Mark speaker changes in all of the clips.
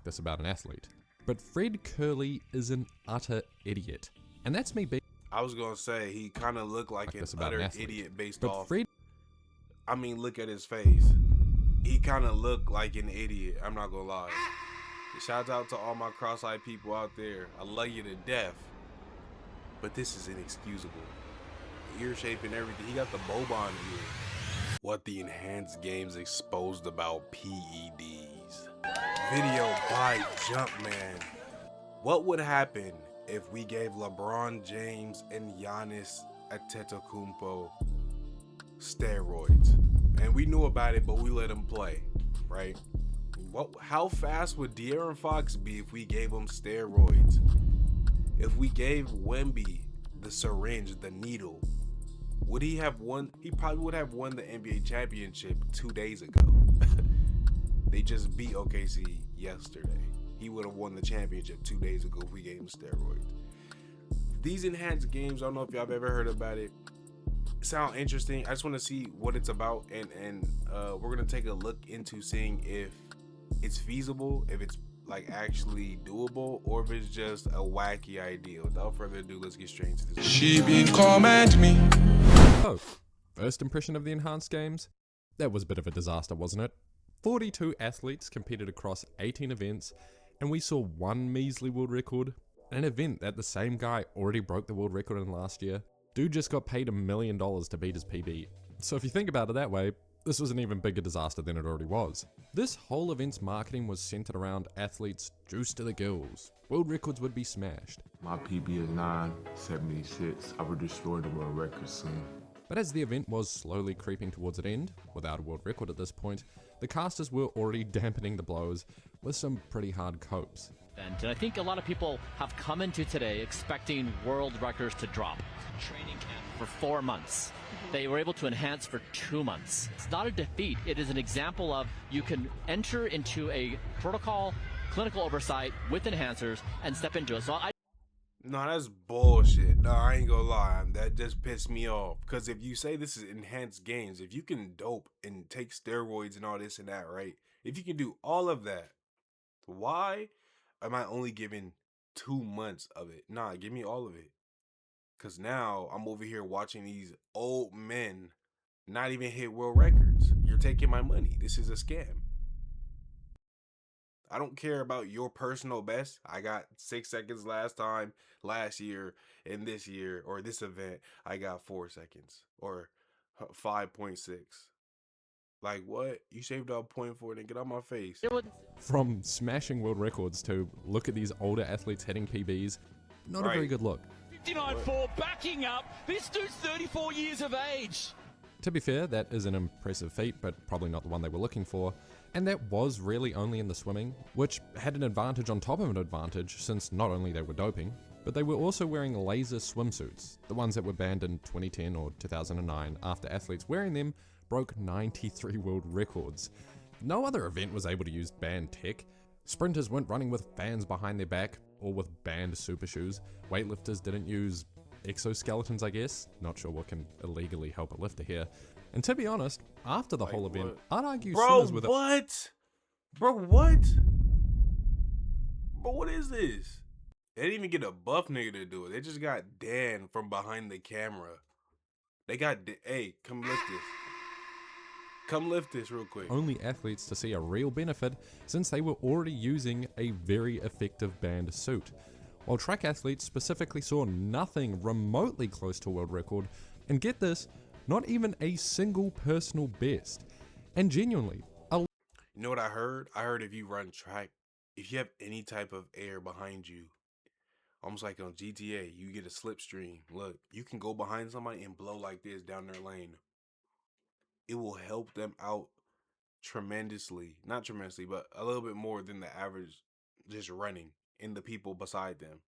Speaker 1: this about an athlete. But Fred Curley is an utter idiot. And that's me being
Speaker 2: I was gonna say, he kind of looked like an utter idiot based off. I mean, look at his face. He kind of looked like an idiot. I'm not gonna lie. Shout out to all my cross-eyed people out there. I love you to death. But this is inexcusable. Ear shape and everything. He got the Boban ear. What the enhanced games exposed about PEDs. Video by Jumpman. What would happen if we gave LeBron James and Giannis Antetokounmpo steroids? And we knew about it, but we let him play, right? How fast would De'Aaron Fox be if we gave him steroids? If we gave Wemby the syringe, the needle, would he have won? He probably would have won the NBA championship 2 days ago. They just beat OKC yesterday. He would have won the championship 2 days ago if we gave him steroids. These enhanced games, I don't know if y'all have ever heard about it. Sound interesting. I just want to see what it's about, and we're gonna take a look into seeing if it's feasible, if it's like actually doable, or if it's just a wacky idea. Without further ado, let's get straight into this.
Speaker 3: She been command me.
Speaker 1: Oh, first impression of the enhanced games? That was a bit of a disaster, wasn't it? 42 athletes competed across 18 events, and we saw one measly world record, an event that the same guy already broke the world record in last year. Dude just got paid $1 million to beat his PB. So if you think about it that way, this was an even bigger disaster than it already was. This whole event's marketing was centered around athletes juiced to the gills. World records would be smashed.
Speaker 3: My PB is 976. I will destroy the world record soon.
Speaker 1: But as the event was slowly creeping towards an end, without a world record at this point, the casters were already dampening the blows with some pretty hard copes.
Speaker 4: And I think a lot of people have come into today expecting world records to drop. Training camp for 4 months. They were able to enhance for 2 months. It's not a defeat. It is an example of you can enter into a protocol, clinical oversight with enhancers and step into it. So
Speaker 2: No, that's bullshit. No, I ain't gonna lie. That just pissed me off. Because if you say this is enhanced games, if you can dope and take steroids and all this and that, right? If you can do all of that, why am I only given 2 months of it? Nah, give me all of it. Because now I'm over here watching these old men not even hit world records. You're taking my money. This is a scam. I don't care about your personal best. I got 6 seconds last year, and this year, or this event, I got 4 seconds, or 5.6. Like, what? You shaved out 0.4 and get out my face.
Speaker 1: From smashing world records to look at these older athletes hitting PBs, not a very good look.
Speaker 5: 59-4, backing up. This dude's 34 years of age.
Speaker 1: To be fair, that is an impressive feat, but probably not the one they were looking for. And that was really only in the swimming, which had an advantage on top of an advantage, since not only they were doping, but they were also wearing laser swimsuits, the ones that were banned in 2010 or 2009 after athletes wearing them broke 93 world records. No other event was able to use banned tech. Sprinters weren't running with fans behind their back, or with banned super shoes. Weightlifters didn't use exoskeletons, I guess. Not sure what can illegally help a lifter here. And to be honest, after the whole event, I'd argue swimmers with
Speaker 2: what? Bro, what? Bro, what is this? They didn't even get a buff nigga to do it. They just got Dan from behind the camera. They got, hey, come lift this. Come lift this real quick.
Speaker 1: Only athletes to see a real benefit, since they were already using a very effective banned suit. While track athletes specifically saw nothing remotely close to a world record, and get this, not even a single personal best. And genuinely,
Speaker 2: you know what I heard? I heard if you run track, if you have any type of air behind you, almost like on GTA, you get a slipstream. Look, you can go behind somebody and blow like this down their lane. It will help them out tremendously. Not tremendously, but a little bit more than the average just running in the people beside them.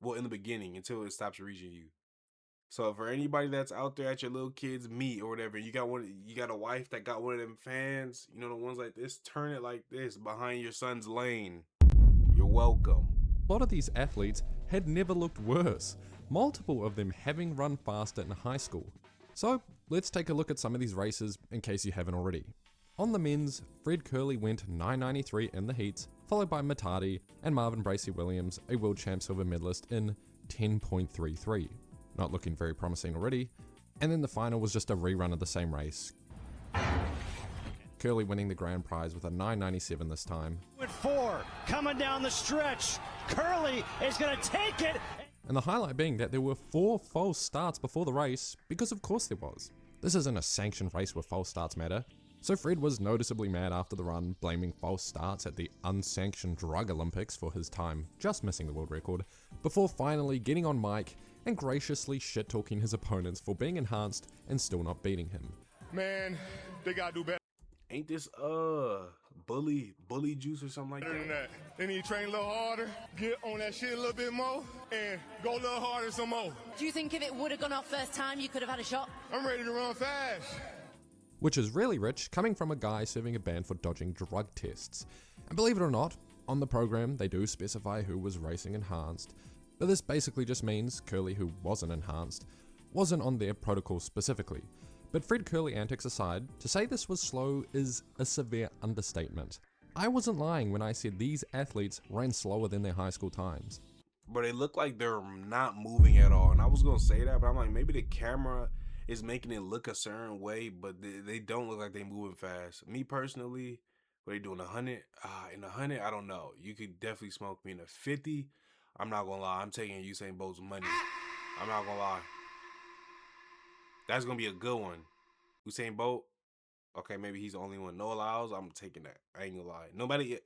Speaker 2: Well, in the beginning, until it stops reaching you. So for anybody that's out there at your little kid's meet or whatever, you got a wife that got one of them fans, you know, the ones like this, turn it like this behind your son's lane. You're welcome.
Speaker 1: a lot of these athletes had never looked worse, multiple of them having run faster in high school. So let's take a look at some of these races in case you haven't already. On the men's, Fred Curley went 9.93 in the heats, followed by Matadi and Marvin Bracey Williams, a world champ silver medalist, in 10.33. Not looking very promising already. And then the final was just a rerun of the same race. Curley winning the grand prize with a 9.97 this time.
Speaker 6: With 4 coming down the stretch, Curley is going to take it.
Speaker 1: And the highlight being that there were 4 false starts before the race, because of course there was. This isn't a sanctioned race where false starts matter. So Fred was noticeably mad after the run, blaming false starts at the unsanctioned drug Olympics for his time just missing the world record, before finally getting on mic and graciously shit-talking his opponents for being enhanced and still not beating him.
Speaker 7: Man, they gotta do better
Speaker 2: Ain't this bully juice or something like
Speaker 7: than
Speaker 2: that?
Speaker 7: that. They need to train a little harder, get on that shit a little bit more, and go a little harder some more.
Speaker 8: Do you think if it would have gone off first time, you could have had a shot?
Speaker 7: I'm ready to run fast.
Speaker 1: Which is really rich, coming from a guy serving a ban for dodging drug tests. And believe it or not, on the program they do specify who was racing enhanced, but this basically just means Curley, who wasn't enhanced, wasn't on their protocol specifically. But Fred Curley antics aside, to say this was slow is a severe understatement. I wasn't lying when I said these athletes ran slower than their high school times.
Speaker 2: But they look like they're not moving at all. And I was going to say that, but I'm like, maybe the camera is making it look a certain way, but they don't look like they moving fast. Me personally, what they doing, 100? In 100, I don't know. You could definitely smoke me in a 50. I'm not going to lie. I'm taking Usain Bolt's money. I'm not going to lie. That's going to be a good one. Usain Bolt, okay, maybe he's the only one. No allows, I'm taking that. I ain't gonna lie.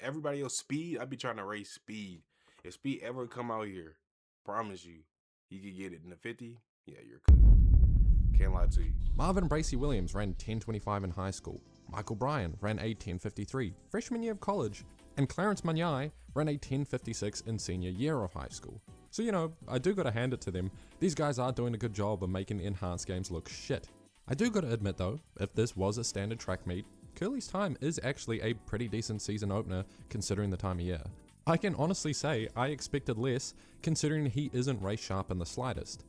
Speaker 2: Everybody else speed, I'd be trying to race speed. If speed ever come out here, promise you, he could get it in the 50. Yeah, you're good. Can't lie to you.
Speaker 1: Marvin Bracey Williams ran 10.25 in high school. Michael Bryan ran a 10.53 freshman year of college. And Clarence Manyai ran a 10.56 in senior year of high school. So, you know, I do gotta hand it to them. These guys are doing a good job of making enhanced games look shit. I do gotta admit though, if this was a standard track meet, Curley's time is actually a pretty decent season opener considering the time of year. I can honestly say I expected less considering he isn't race sharp in the slightest.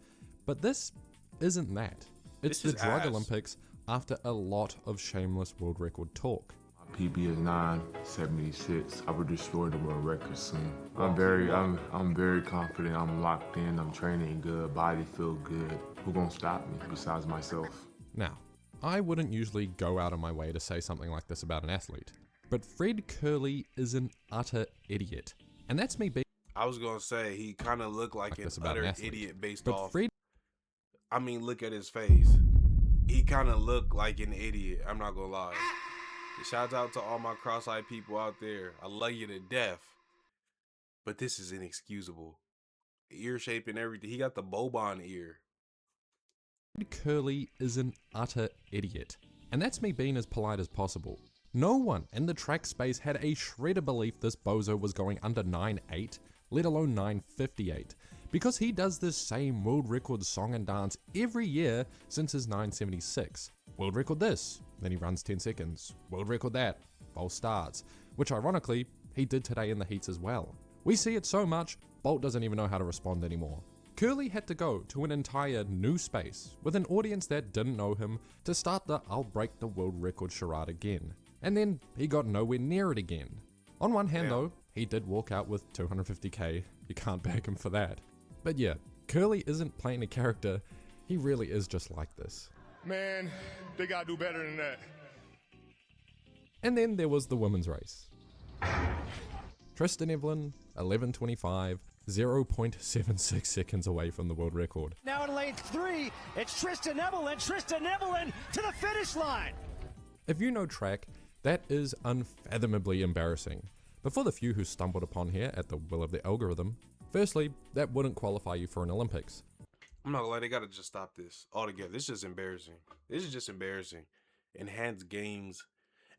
Speaker 1: But this isn't that. It's the drug Olympics after a lot of shameless world record talk.
Speaker 3: My PB is 9.76. I will destroy the world record soon. I'm very confident. I'm locked in. I'm training good. Body feel good. Who gonna stop me besides myself?
Speaker 1: Now, I wouldn't usually go out of my way to say something like this about an athlete, but Fred Curley is an utter idiot. And that's me being
Speaker 2: I was going to say, he kind of looked like an utter idiot based off. I mean, look at his face. He kind of looked like an idiot. I'm not going to lie. Shout out to all my cross-eyed people out there. I love you to death. But this is inexcusable. Ear shape and everything. He got the Bobon ear.
Speaker 1: Fred Curley is an utter idiot. And that's me being as polite as possible. No one in the track space had a shred of belief this bozo was going under 9.8, let alone 9.58, because he does this same world record song and dance every year since his 9.76. World record this, then he runs 10 seconds. World record that, false starts, which ironically, he did today in the heats as well. We see it so much, Bolt doesn't even know how to respond anymore. Curley had to go to an entire new space with an audience that didn't know him to start the I'll break the world record charade again. And then he got nowhere near it again. On one hand though, he did walk out with 250k, you can't bag him for that. But yeah, Curley isn't playing a character, he really is just like this.
Speaker 7: Man, they gotta do better than that.
Speaker 1: And then there was the women's race. Tristan Evelyn, 11.25, 0.76 seconds away from the world record.
Speaker 6: Now in lane 3, it's Tristan Evelyn to the finish line.
Speaker 1: If you know track, that is unfathomably embarrassing. But for the few who stumbled upon here at the will of the algorithm, firstly, that wouldn't qualify you for an Olympics.
Speaker 2: I'm not gonna lie, they gotta just stop this altogether. This is just embarrassing. This is just embarrassing. Enhanced games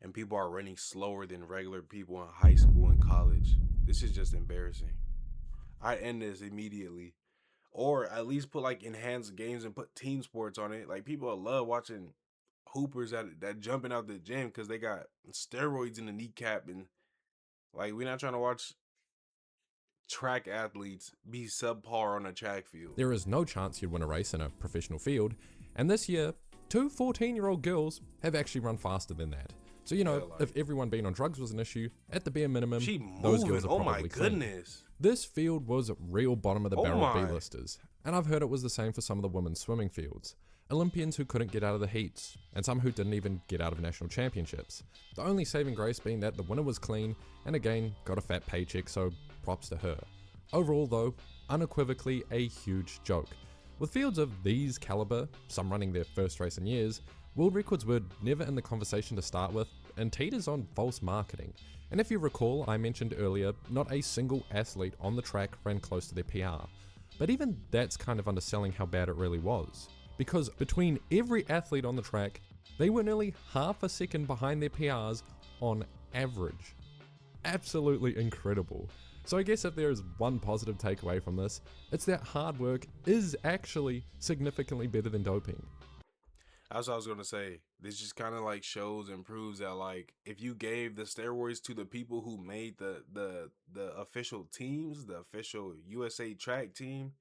Speaker 2: and people are running slower than regular people in high school and college. This is just embarrassing. I end this immediately. Or at least put like enhanced games and put team sports on it. Like people love watching hoopers that jumping out the gym because they got steroids in the kneecap, and like we're not trying to watch track athletes be subpar on a track field.
Speaker 1: There is no chance you'd win a race in a professional field, and this year, two 14-year-old girls have actually run faster than that. So, you know,
Speaker 2: Yeah, like-
Speaker 1: if everyone being on drugs was an issue, at the bare minimum,
Speaker 2: She
Speaker 1: those
Speaker 2: moving.
Speaker 1: girls are
Speaker 2: Oh
Speaker 1: probably
Speaker 2: my
Speaker 1: clean.
Speaker 2: goodness.
Speaker 1: This field was real bottom of the
Speaker 2: Oh
Speaker 1: barrel
Speaker 2: my.
Speaker 1: B-listers, and I've heard it was the same for some of the women's swimming fields. Olympians who couldn't get out of the heats, and some who didn't even get out of national championships. The only saving grace being that the winner was clean, and again, got a fat paycheck, so props to her. Overall though, unequivocally a huge joke. With fields of these caliber, some running their first race in years, world records were never in the conversation to start with, and teeters on false marketing. And if you recall, I mentioned earlier, not a single athlete on the track ran close to their PR. But even that's kind of underselling how bad it really was. Because between every athlete on the track, they were nearly half a second behind their PRs on average. Absolutely incredible. So I guess if there is one positive takeaway from this, it's that hard work is actually significantly better than doping.
Speaker 2: That's what I was gonna say. This just kind of like shows and proves that like if you gave the steroids to the people who made the official teams, the official USA track team,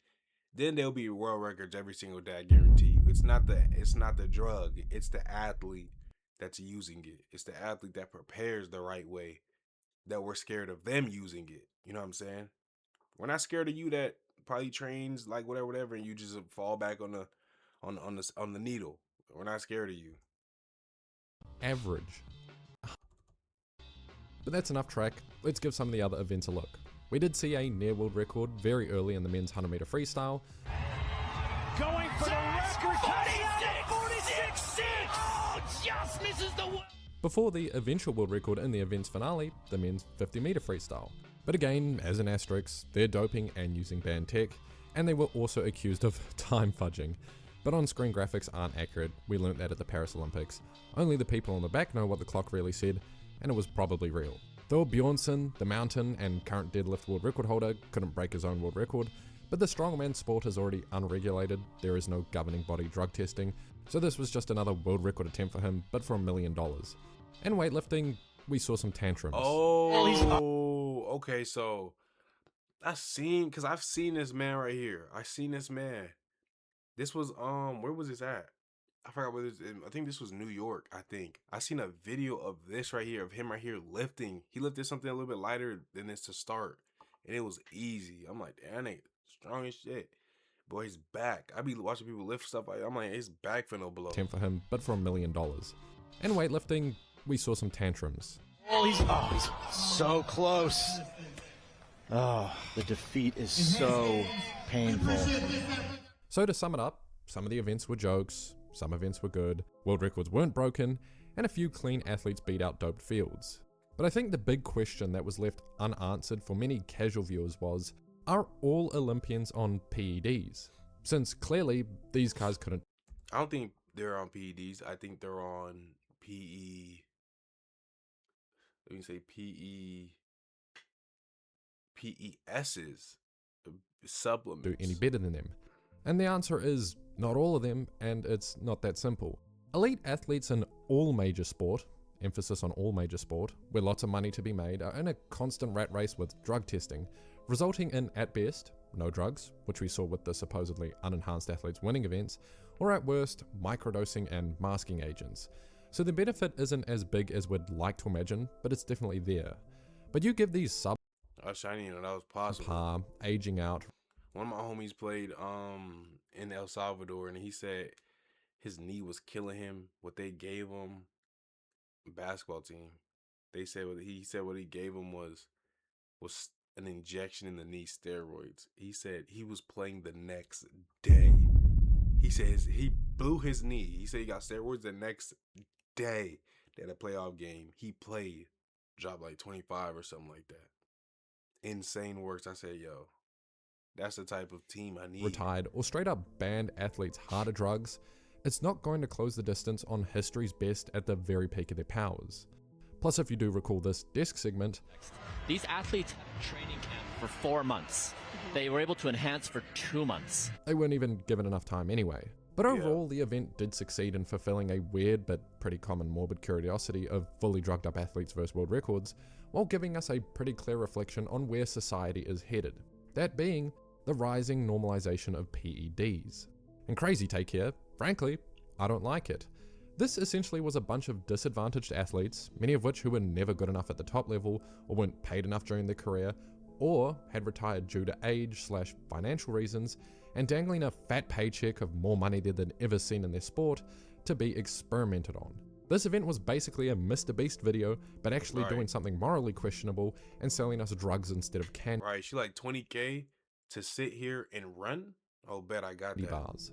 Speaker 2: then there'll be world records every single day. I guarantee you. It's not the drug. It's the athlete that's using it. It's the athlete that prepares the right way that we're scared of them using it. You know what I'm saying? We're not scared of you that probably trains like whatever, and you just fall back on the needle. We're not scared of you.
Speaker 1: Average. But that's enough track, let's give some of the other events a look. We did see a near world record very early in the men's 100 meter freestyle.
Speaker 6: Going for the record. 46.6.
Speaker 5: Oh, just misses the
Speaker 1: Before the eventual world record in the event's finale, the men's 50 meter freestyle. But again, as an asterisk, they're doping and using banned tech, and they were also accused of time fudging. But on-screen graphics aren't accurate, we learnt that at the Paris Olympics. Only the people on the back know what the clock really said, and it was probably real. Though Bjornsson, the mountain and current deadlift world record holder, couldn't break his own world record, but the strongman sport is already unregulated, there is no governing body drug testing, so this was just another world record attempt for him, but for $1 million. In weightlifting, we saw some tantrums.
Speaker 2: Oh, okay, so I've seen this man right here. I seen this man. This was where was this at? I forgot where this. I think this was New York. I think I seen a video of this right here, of him right here lifting. He lifted something a little bit lighter than this to start, and it was easy. I'm like, damn, that ain't strong as shit. Boy, his back. I be watching people lift stuff like I'm like, his back finna blow.
Speaker 1: Attempt for him, but for $1 million. In weightlifting, we saw some tantrums.
Speaker 6: He's so close. Oh, the defeat is so painful.
Speaker 1: So to sum it up, some of the events were jokes, some events were good, world records weren't broken, and a few clean athletes beat out doped fields. But I think the big question that was left unanswered for many casual viewers was, are all Olympians on PEDs? Since clearly these guys couldn't.
Speaker 2: I don't think they're on PEDs. I think they're on PESs, supplements.
Speaker 1: Do any better than them? And the answer is not all of them, and it's not that simple. Elite athletes in all major sport, emphasis on all major sport, where lots of money to be made, are in a constant rat race with drug testing, resulting in, at best, no drugs, which we saw with the supposedly unenhanced athletes winning events, or at worst, microdosing and masking agents. So the benefit isn't as big as we'd like to imagine, but it's definitely there. But you give these
Speaker 2: I didn't even know that was possible.
Speaker 1: aging out.
Speaker 2: One of my homies played in El Salvador, and he said his knee was killing him. What they gave him, basketball team, he said what he gave him was an injection in the knee, steroids. He said he was playing the next day. He says he blew his knee. He said he got steroids the next day. They had a playoff game. He played, dropped like 25 or something like that. Insane works. I said, yo, that's the type of team I need.
Speaker 1: Retired or straight up banned athletes harder drugs, it's not going to close the distance on history's best at the very peak of their powers. Plus, if you do recall this desk segment,
Speaker 4: These athletes had a training camp for 4 months. They were able to enhance for 2 months.
Speaker 1: they weren't even given enough time anyway. But overall, the event did succeed in fulfilling a weird but pretty common morbid curiosity of fully drugged up athletes versus world records, while giving us a pretty clear reflection on where society is headed. That being the rising normalization of PEDs. And crazy take here, frankly, I don't like it. This essentially was a bunch of disadvantaged athletes, many of which who were never good enough at the top level, or weren't paid enough during their career, or had retired due to age/financial reasons, and dangling a fat paycheck of more money than ever seen in their sport to be experimented on. This event was basically a Mr. Beast video, but actually doing something morally questionable and selling us drugs instead of candy
Speaker 2: Right, she like 20K to sit here and run? Oh, bet I got that.
Speaker 1: bars.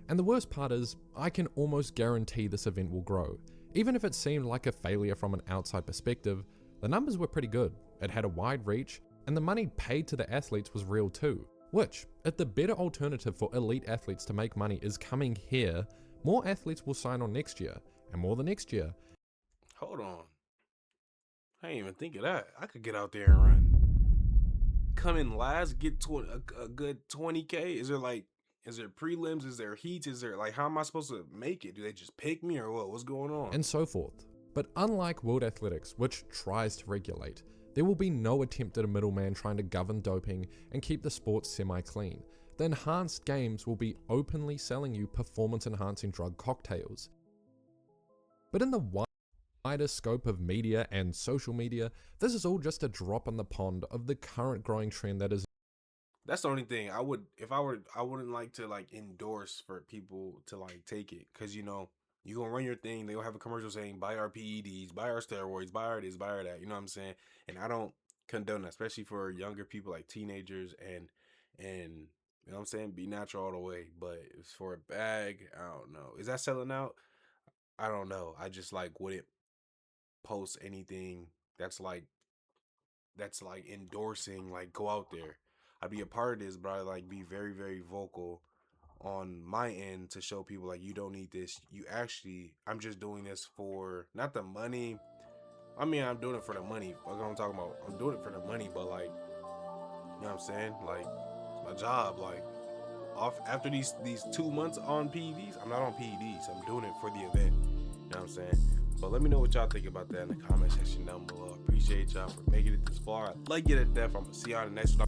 Speaker 1: And the worst part is, I can almost guarantee this event will grow. Even if it seemed like a failure from an outside perspective, the numbers were pretty good, it had a wide reach, and the money paid to the athletes was real too. Which, if the better alternative for elite athletes to make money is coming here, more athletes will sign on next year, and more the next year.
Speaker 2: Hold on. I didn't even think of that. I could get out there and run. Come in last, get to a good 20K. Is there prelims? Is there heats? Is there how am I supposed to make it? Do they just pick me or what? What's going on?
Speaker 1: And so forth. But unlike World Athletics, which tries to regulate, there will be no attempt at a middleman trying to govern doping and keep the sport semi-clean. The enhanced games will be openly selling you performance-enhancing drug cocktails. But in the wider scope of media and social media, this is all just a drop in the pond of the current growing trend that is.
Speaker 2: That's the only thing I wouldn't like to endorse for people to take it, because you gonna run your thing, they'll have a commercial saying buy our PEDs, buy our steroids, buy our this, buy our that, you know what I'm saying? And I don't condone that, especially for younger people like teenagers and you know what I'm saying, be natural all the way. But it's for a bag, I don't know. Is that selling out? I don't know. I just wouldn't post anything that's endorsing, go out there. I'd be a part of this, but I'd be very, very vocal on my end to show people you don't need this. I'm just doing this for not the money. I mean, I'm doing it for the money. That's what I'm talking about. I'm doing it for the money, but you know what I'm saying? It's my job. Off after these 2 months on PEDs, I'm not on PEDs. I'm doing it for the event. You know what I'm saying? But let me know what y'all think about that in the comment section down below. I appreciate y'all for making it this far. I like it to death. I'm gonna see y'all in the next one.